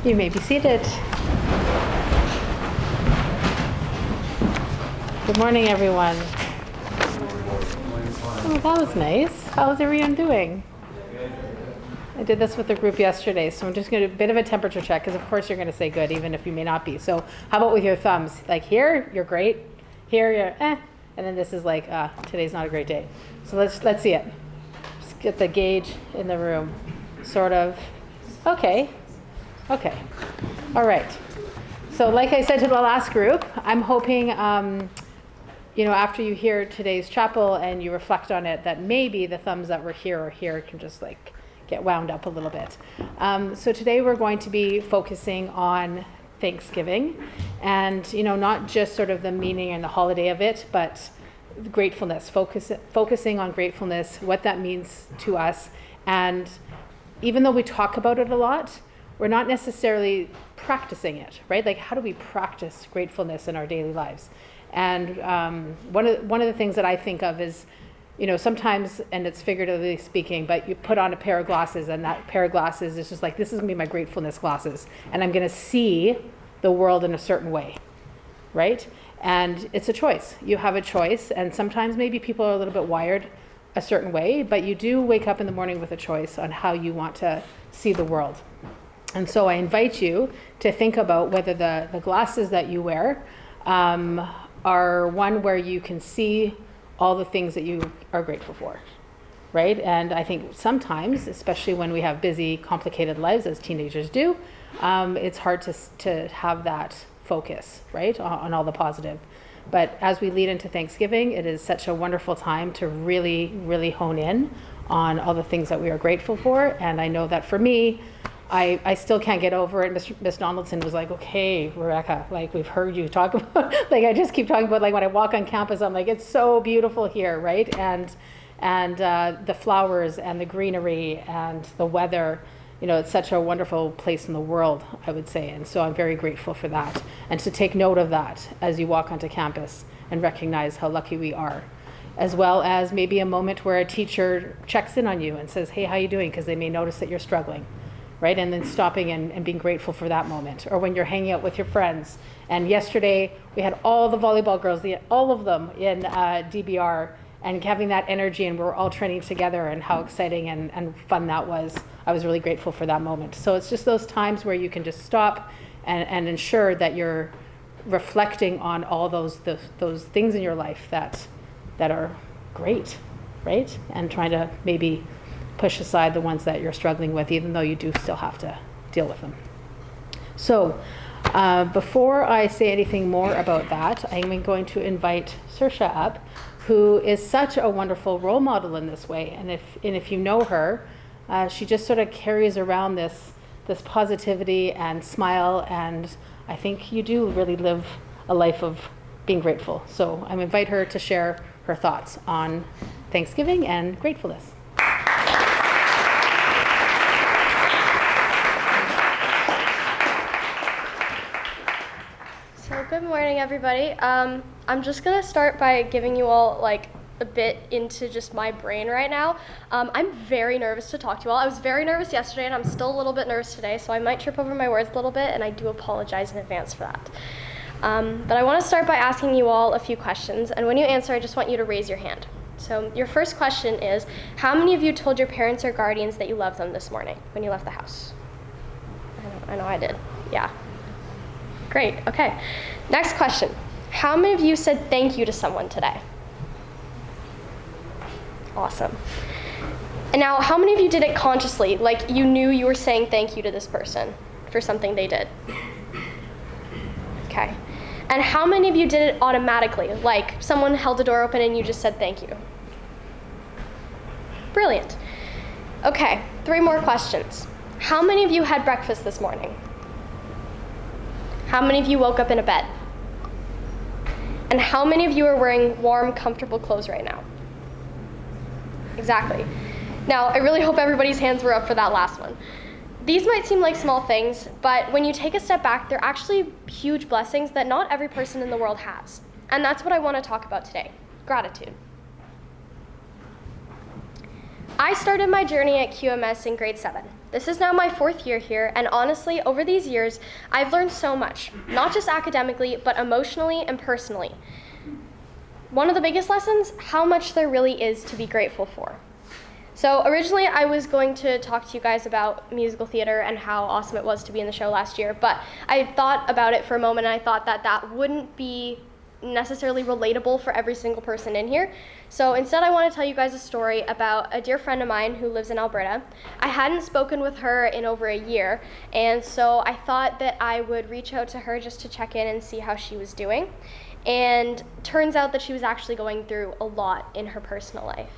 You may be seated. Good morning, everyone. Oh, that was nice. How's everyone doing? I did this with the group yesterday, so I'm just going to do a bit of a temperature check, because of course you're going to say good, even if you may not be. So how about with your thumbs? Like here, you're great. Here, you're and then this is like, today's not a great day. So let's see it. Just get the gauge in the room. Sort of. Okay. All right. So like I said to the last group, I'm hoping, after you hear today's chapel and you reflect on it, that maybe the thumbs that were here or here can just like get wound up a little bit. So today we're going to be focusing on Thanksgiving, and not just sort of the meaning and the holiday of it, but gratefulness, focusing on gratefulness, what that means to us. And even though we talk about it a lot, we're not necessarily practicing it, right? Like, how do we practice gratefulness in our daily lives? And one of the things that I think of is, sometimes, and it's figuratively speaking, but you put on a pair of glasses, and that pair of glasses is just like, this is gonna be my gratefulness glasses, and I'm gonna see the world in a certain way, right? And it's a choice. You have a choice, and sometimes maybe people are a little bit wired a certain way, but you do wake up in the morning with a choice on how you want to see the world. And so I invite you to think about whether the glasses that you wear are one where you can see all the things that you are grateful for, right? And I think sometimes, especially when we have busy, complicated lives as teenagers do, it's hard to have that focus, right, on all the positive. But as we lead into Thanksgiving, it is such a wonderful time to really, really hone in on all the things that we are grateful for. And I know that for me, I still can't get over it. Miss Donaldson was like, okay, Rebecca, like, we've heard you talk about, like, I just keep talking about, like, when I walk on campus, I'm like, it's so beautiful here, right? And the flowers and the greenery and the weather, it's such a wonderful place in the world, I would say. And so I'm very grateful for that. And to take note of that as you walk onto campus and recognize how lucky we are. As well as maybe a moment where a teacher checks in on you and says, hey, how you doing? Because they may notice that you're struggling. Right? And then stopping and being grateful for that moment. Or when you're hanging out with your friends. And yesterday we had all the volleyball girls, all of them in DBR, and having that energy, and we're all training together, and how exciting and fun that was. I was really grateful for that moment. So it's just those times where you can just stop and ensure that you're reflecting on all those things in your life that are great, right? And trying to maybe push aside the ones that you're struggling with, even though you do still have to deal with them. So before I say anything more about that, I'm going to invite Saoirse up, who is such a wonderful role model in this way. And if you know her, she just sort of carries around this positivity and smile, and I think you do really live a life of being grateful. So I invite her to share her thoughts on Thanksgiving and gratefulness. Good morning, everybody. I'm just gonna start by giving you all like a bit into just my brain right now. I'm very nervous to talk to you all. I was very nervous yesterday, and I'm still a little bit nervous today, so I might trip over my words a little bit, and I do apologize in advance for that. But I want to start by asking you all a few questions, and when you answer, I just want you to raise your hand. So your first question is, how many of you told your parents or guardians that you love them this morning when you left the house? I know I did. Yeah. Great, okay. Next question. How many of you said thank you to someone today? Awesome. And now, how many of you did it consciously, like you knew you were saying thank you to this person for something they did? Okay. And how many of you did it automatically, like someone held the door open and you just said thank you? Brilliant. Okay, 3 more questions. How many of you had breakfast this morning? How many of you woke up in a bed? And how many of you are wearing warm, comfortable clothes right now? Exactly. Now, I really hope everybody's hands were up for that last one. These might seem like small things, but when you take a step back, they're actually huge blessings that not every person in the world has. And that's what I want to talk about today, gratitude. I started my journey at QMS in grade 7. This is now my 4th year here, and honestly, over these years, I've learned so much, not just academically, but emotionally and personally. One of the biggest lessons, how much there really is to be grateful for. So originally I was going to talk to you guys about musical theater and how awesome it was to be in the show last year, but I thought about it for a moment and I thought that that wouldn't be necessarily relatable for every single person in here. So instead I want to tell you guys a story about a dear friend of mine who lives in Alberta. I hadn't spoken with her in over a year, and so I thought that I would reach out to her just to check in and see how she was doing. And turns out that she was actually going through a lot in her personal life.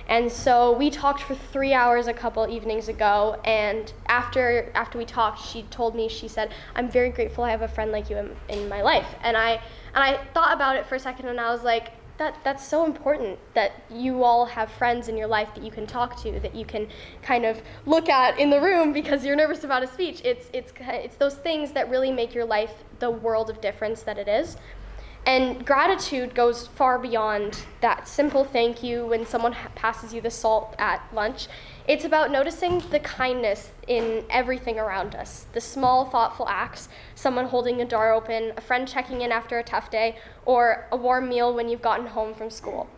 And so we talked for 3 hours a couple evenings ago, and after we talked, she told me, she said, "I'm very grateful I have a friend like you in my life." And I thought about it for a second, and I was like, that's so important that you all have friends in your life that you can talk to, that you can kind of look at in the room because you're nervous about a speech. It's those things that really make your life the world of difference that it is. And gratitude goes far beyond that simple thank you when someone passes you the salt at lunch. It's about noticing the kindness in everything around us, the small, thoughtful acts, someone holding a door open, a friend checking in after a tough day, or a warm meal when you've gotten home from school.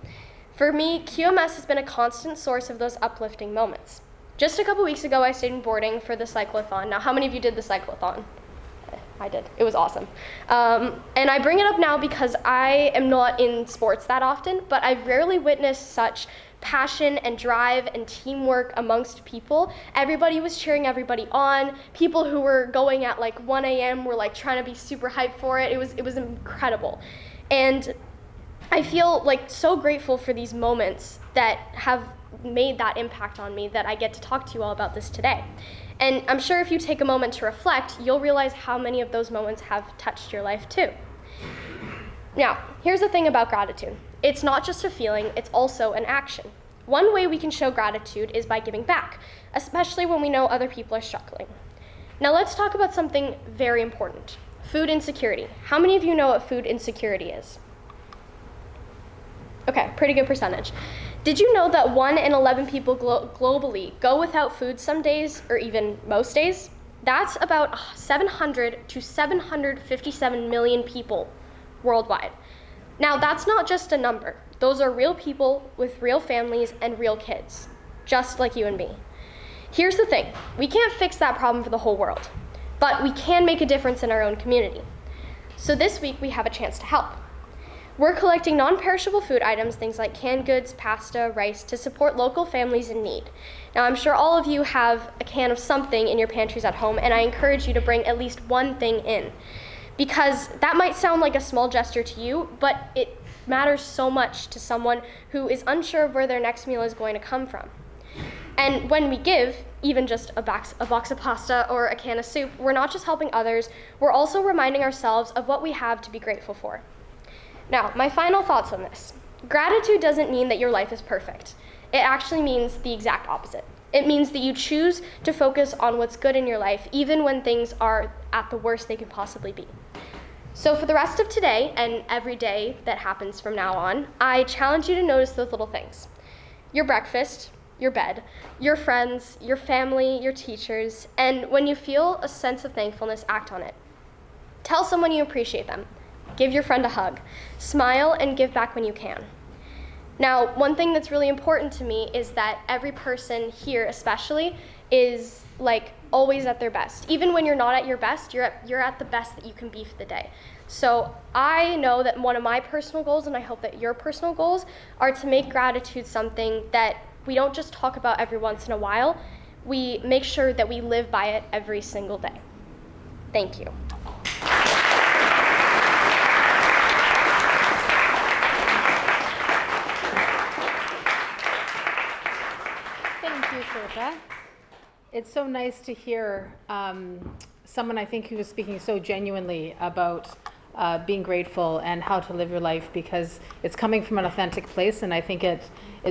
For me, QMS has been a constant source of those uplifting moments. Just a couple weeks ago, I stayed in boarding for the cyclothon. Now, how many of you did the cyclothon? I did. It was awesome. And I bring it up now because I am not in sports that often, but I've rarely witnessed such passion and drive and teamwork amongst people. Everybody was cheering everybody on. People who were going at like 1 a.m. were like trying to be super hyped for it. It was incredible. And I feel like so grateful for these moments that have made that impact on me that I get to talk to you all about this today. And I'm sure if you take a moment to reflect, you'll realize how many of those moments have touched your life too. Now, here's the thing about gratitude. It's not just a feeling, it's also an action. One way we can show gratitude is by giving back, especially when we know other people are struggling. Now let's talk about something very important, food insecurity. How many of you know what food insecurity is? Okay, pretty good percentage. Did you know that 1 in 11 people globally go without food some days, or even most days? That's about 700 to 757 million people worldwide. Now, that's not just a number. Those are real people with real families and real kids, just like you and me. Here's the thing, we can't fix that problem for the whole world, but we can make a difference in our own community. So this week, we have a chance to help. We're collecting non-perishable food items, things like canned goods, pasta, rice, to support local families in need. Now, I'm sure all of you have a can of something in your pantries at home, and I encourage you to bring at least one thing in. Because that might sound like a small gesture to you, but it matters so much to someone who is unsure of where their next meal is going to come from. And when we give, even just a box of pasta or a can of soup, we're not just helping others, we're also reminding ourselves of what we have to be grateful for. Now, my final thoughts on this. Gratitude doesn't mean that your life is perfect. It actually means the exact opposite. It means that you choose to focus on what's good in your life, even when things are at the worst they could possibly be. So for the rest of today, and every day that happens from now on, I challenge you to notice those little things. Your breakfast, your bed, your friends, your family, your teachers, and when you feel a sense of thankfulness, act on it. Tell someone you appreciate them. Give your friend a hug. Smile and give back when you can. Now, one thing that's really important to me is that every person here especially is like always at their best. Even when you're not at your best, you're at the best that you can be for the day. So I know that one of my personal goals, and I hope that your personal goals, are to make gratitude something that we don't just talk about every once in a while. We make sure that we live by it every single day. Thank you. It's so nice to hear someone, I think, who was speaking so genuinely about being grateful and how to live your life, because it's coming from an authentic place, and I think it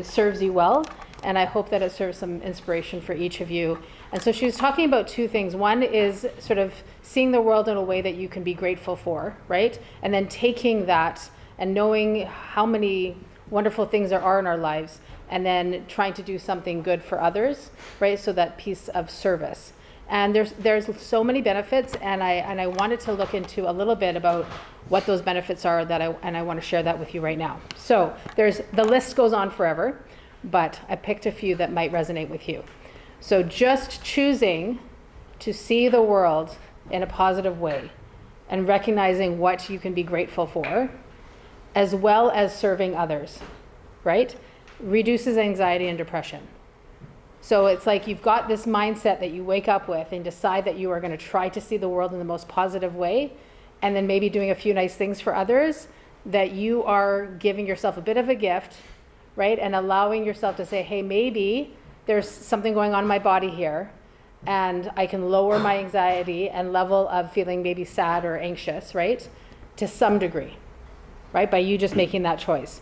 serves you well, and I hope that it serves some inspiration for each of you. And so she was talking about two things. One is sort of seeing the world in a way that you can be grateful for, right? And then taking that and knowing how many wonderful things there are in our lives, and then trying to do something good for others, right? So that piece of service. And there's so many benefits, and I wanted to look into a little bit about what those benefits are and I want to share that with you right now. So the list goes on forever, but I picked a few that might resonate with you. So just choosing to see the world in a positive way and recognizing what you can be grateful for, as well as serving others, right? Reduces anxiety and depression. So it's like you've got this mindset that you wake up with and decide that you are going to try to see the world in the most positive way, and then maybe doing a few nice things for others, that you are giving yourself a bit of a gift, right? And allowing yourself to say, hey, maybe there's something going on in my body here, and I can lower my anxiety and level of feeling maybe sad or anxious, right? To some degree, right? By you just making that choice.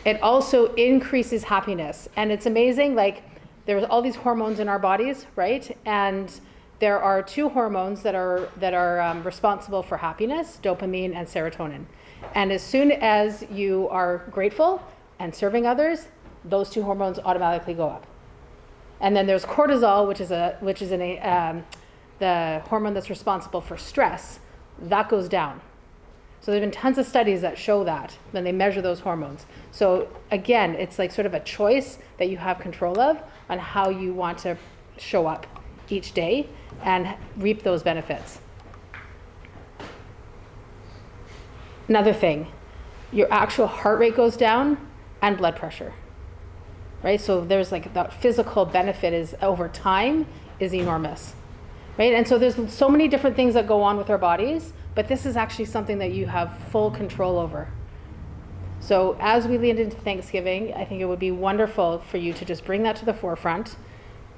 It also increases happiness. And it's amazing, like, there's all these hormones in our bodies, right? And there are two hormones that are responsible for happiness, dopamine and serotonin. And as soon as you are grateful and serving others, those two hormones automatically go up. And then there's cortisol, which is the hormone that's responsible for stress. That goes down. So there have been tons of studies that show that when they measure those hormones. So again, it's like sort of a choice that you have control of on how you want to show up each day and reap those benefits. Another thing, your actual heart rate goes down and blood pressure, right? So there's like that physical benefit is over time is enormous, right? And so there's so many different things that go on with our bodies, but this is actually something that you have full control over. So as we lead into Thanksgiving, I think it would be wonderful for you to just bring that to the forefront.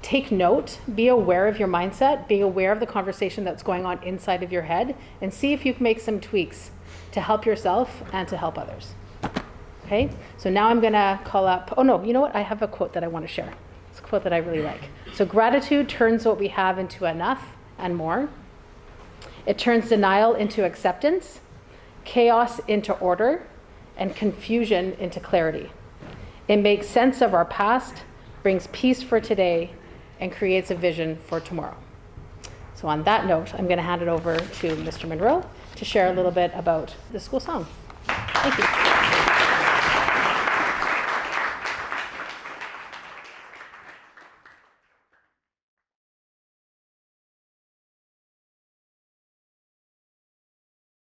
Take note, be aware of your mindset, be aware of the conversation that's going on inside of your head, and see if you can make some tweaks to help yourself and to help others. Okay, so now I'm gonna call up, oh no, you know what? I have a quote that I wanna share. It's a quote that I really like. So gratitude turns what we have into enough and more. It turns denial into acceptance, chaos into order, and confusion into clarity. It makes sense of our past, brings peace for today, and creates a vision for tomorrow. So on that note, I'm going to hand it over to Mr. Monroe to share a little bit about the school song. Thank you.